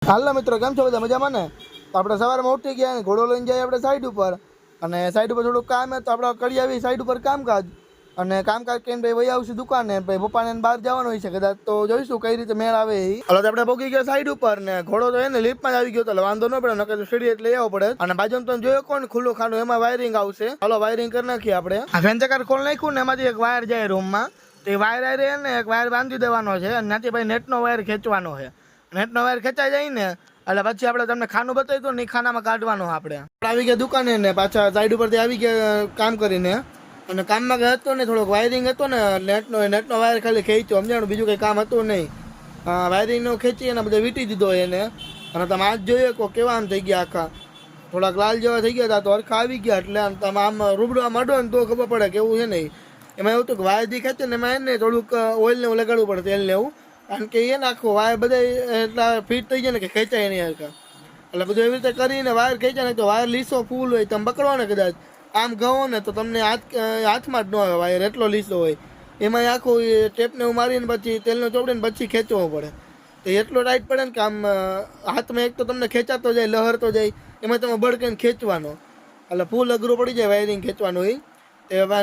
હાલના મિત્રો કેમ છો બધા મજામાં ને? તો આપણે સવારમાં ઉઠી ગયા અને ઘોડો લઈને જઈએ આપણે સાઈડ ઉપર અને સાઈડ ઉપર થોડુંક કામ હે તો આપણે કરી આવી સાઈડ ઉપર કામકાજ અને કામકાજ કરીને ભાઈ વહી આવશું દુકાને ભાઈ પપ્પાને બહાર જવાનું હોય છે કદાચ તો જોઈશું કઈ રીતે મેળ આવે એ. હાલો તો આપણે પહોંચી ગયા સાઈડ ઉપર ને ઘોડો તો એને લિફ્ટમાં જ આવી ગયો તો વાંધો ન પડે નકર તો સીડી એટલે આવવો પડે અને બાજુમાં તમે જોયો કોણ ખુલ્લું ખાનું એમાં વાયરિંગ આવશે. હાલો વાયરિંગ કરી નાખીએ આપણે. આ ફેન્ચકાર ખોલ નાખ્યું ને એમાંથી એક વાયર જાય રૂમમાં તો એ વાયર આવી ને એક વાયર બાંધી દેવાનો છે અને ત્યાંથી ભાઈ નેટનો વાયર ખેંચવાનો છે. નેટનો વાયર ખેંચાઈ જાય ને એટલે પછી આપણે તમને ખાનું બતાવી દો ને ખાનામાં કાઢવાનું આપણે આવી ગયા દુકાને ને પાછા સાઈડ ઉપરથી આવી ગયા કામ કરીને અને કામમાં કંઈ હતો ને થોડોક વાયરિંગ હતો ને નેટનો વાયર ખાલી ખેંચ્યો સમજાણું બીજું કંઈ કામ હતું નહીં. વાયરિંગનો ખેંચી અને બધો વીટી દીધો એને અને તમે આજ જોઈએ કહો કેવા આમ થઈ ગયા આખા થોડાક લાલ જેવા થઈ ગયા હતા તો હરખા આવી ગયા એટલે તમે આમ રૂબડવા માંડો ને તો ખબર પડે કેવું છે નહીં. એમાં એવું હતું કે વાયરથી ખેંચે ને એમાં એને થોડુંક ઓઇલને લગાડવું પડે તેલને એવું કારણ કે એ નાખો વાયર બધા એટલા ફિટ થઈ જાય ને કે ખેંચાય નહીં હરખા એટલે બધું એવી રીતે કરીને વાયર ખેંચાય ને તો વાયર લીસો ફૂલ હોય તમે પકડો ને કદાચ આમ ગવો ને તો તમને હાથમાં જ ન આવે વાયર એટલો લીસો હોય એમાં આખું ટેપને મારીને પછી તેલનો ચોપડીને પછી ખેંચવો પડે તો એટલો ટાઈટ પડે ને કે આમ હાથમાં એક તો તમને ખેંચાતો જાય લહરતો જાય એમાં તમે બળકીને ખેંચવાનો એટલે ફૂલ અઘરું પડી જાય વાયરિંગ ખેંચવાનું એ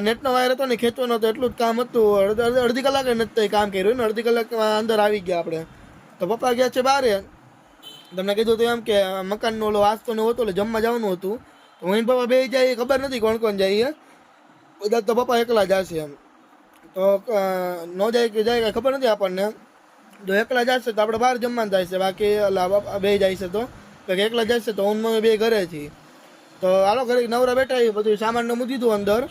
નેટનો વાયર હતો ને ખેંચવાનો તો એટલું જ કામ હતું અડધી કલાકે નથી કામ કર્યું ને અડધી કલાકમાં અંદર આવી ગયા આપણે તો પપ્પા ગયા છે બહાર તમને કીધું તો એમ કે મકાનનો ઓલો વાસ્તો ને હતો એટલે જમવા જવાનું હતું તો હું પપ્પા બે જાય ખબર નથી કોણ કોણ જાય બધા તો પપ્પા એકલા જશે એમ તો ન જાય કે જાય કાંઈ ખબર નથી આપણને જો એકલા જશે તો આપણે બહાર જમવાનું જાય છે બાકી બે જાય છે તો એકલા જશે તો હું બે ઘરે છીએ તો હાલો ઘરે નવરા બેઠા બધું સામાનને મૂકી દીધું અંદર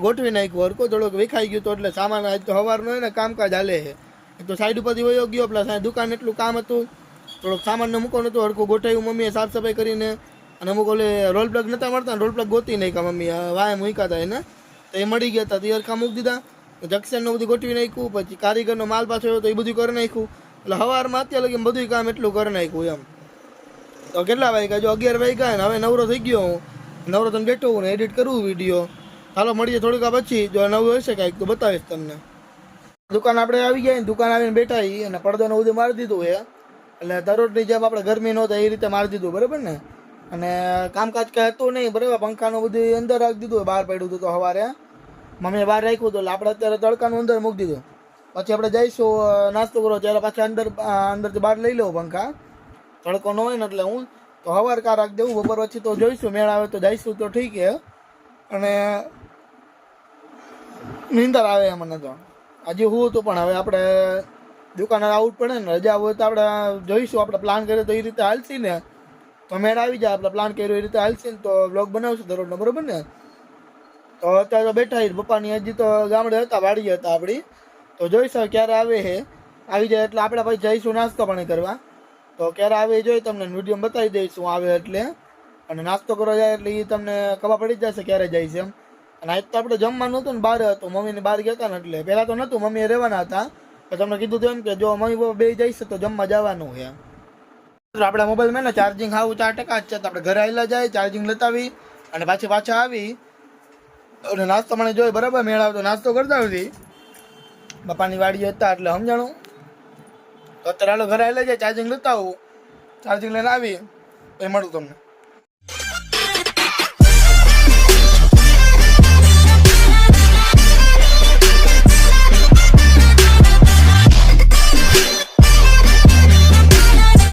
ગોઠવી નાખ્યું હરકો થોડોક વિખાઈ ગયું તો એટલે સામાન આજ તો સવારનો હોય ને કામકાજ હાલે છે એક તો સાઈડ ઉપરથી વયો ગયો પ્લસ દુકાન એટલું કામ હતું થોડોક સામાનને મૂકવાનું હતું હરખું ગોઠવ્યું મમ્મીએ સાફ સફાઈ કરીને અને અમુક ઓલે રોલ પ્લગ નહોતા મળતા રોલ પ્લગ ગોતી નાખ્યા મમ્મી વાય મૂક્યા હતા એને તો એ મળી ગયા હતા તે હરખા મૂકી દીધા જંક્શનનું બધું ગોઠવી નાખ્યું પછી કારીગરનો માલ પાછો આવ્યો તો એ બધું કરી નાખ્યું એટલે સવારમાં અત્યારે લગી બધું કામ એટલું કરી નાખ્યું એમ તો કેટલા વાગ્યા જો 11 વાગ્યા ને હવે નવરો થઈ ગયો હું નવરો તમે બેઠો હું ને એડિટ કરવું વિડીયો હાલો મળીએ થોડીક પછી જો નવું હશે કાંઈક તો બતાવીશ તમને. દુકાન આપણે આવી ગયા ને દુકાન આવીને બેઠા અને પડદોને બધું મારી દીધું છે એટલે દરરોજની જેમ આપણે ગરમી નહોતા એ રીતે મારી દીધું બરાબર ને અને કામકાજ કાંઈ હતું નહીં બરાબર પંખાનું બધું અંદર રાખી દીધું બહાર પડ્યું હતું તો સવારે મમ્મીએ બહાર રાખ્યું હતું એટલે આપણે અત્યારે તડકાનું અંદર મૂકી દીધું પછી આપણે જઈશું નાસ્તો કરો ત્યારે પાછા અંદરથી બહાર લઈ લઉં પંખા તડકો ન હોય ને એટલે હું તો સવાર કાર રાખી દઉં બપોર પછી તો જોઈશું મેળ આવે તો જઈશું તો ઠીક છે અને નીંદર આવે મને તો હજી હું હતું પણ હવે આપણે દુકાને આવવું પડે ને રજા હોય તો આપણે જોઈશું આપણે પ્લાન કરીએ તો એ રીતે હાલશી ને તો મેળ આવી જાય આપણે પ્લાન કર્યો એ રીતે હાલશી ને તો બ્લોગ બનાવશું દરરોજનો બરાબર ને તો અત્યારે તો બેઠા પપ્પાની હજી તો ગામડે હતા વાડી હતા આપણી તો જોઈશું ક્યારે આવે છે આવી જાય એટલે આપણે પછી જઈશું નાસ્તો પાણી કરવા તો ક્યારે આવે જોઈ તમને વિડીયો બતાવી દઈશું આવે એટલે અને નાસ્તો કરવા જાય એટલે એ તમને ખબર પડી જશે ક્યારે જાય છે એમ અને આજ તો આપણે જમવાનું હતું ને બહાર હતું મમ્મીને બહાર ગયા હતા ને એટલે પહેલાં તો નહોતું મમ્મીએ રહેવાના હતા તો તમને કીધું હતું એમ કે જો મમ્મી પપ્પા બે જઈશે તો જમવા જવાનું છે આપણા મોબાઈલમાં ને ચાર્જિંગ હાવું 4% જ છે તો આપણે ઘરે આવેલા જાય ચાર્જિંગ લેતાવી અને પાછા આવી અને નાસ્તો મને જોઈ બરાબર મેળ આવતો નાસ્તો કરતા હતી પપ્પાની વાડી હતા એટલે સમજાણું તો અત્યારે હાલો ઘરે આવેલા જાય ચાર્જિંગ લેતા આવું ચાર્જિંગ લઈને આવી એ મળું તમને.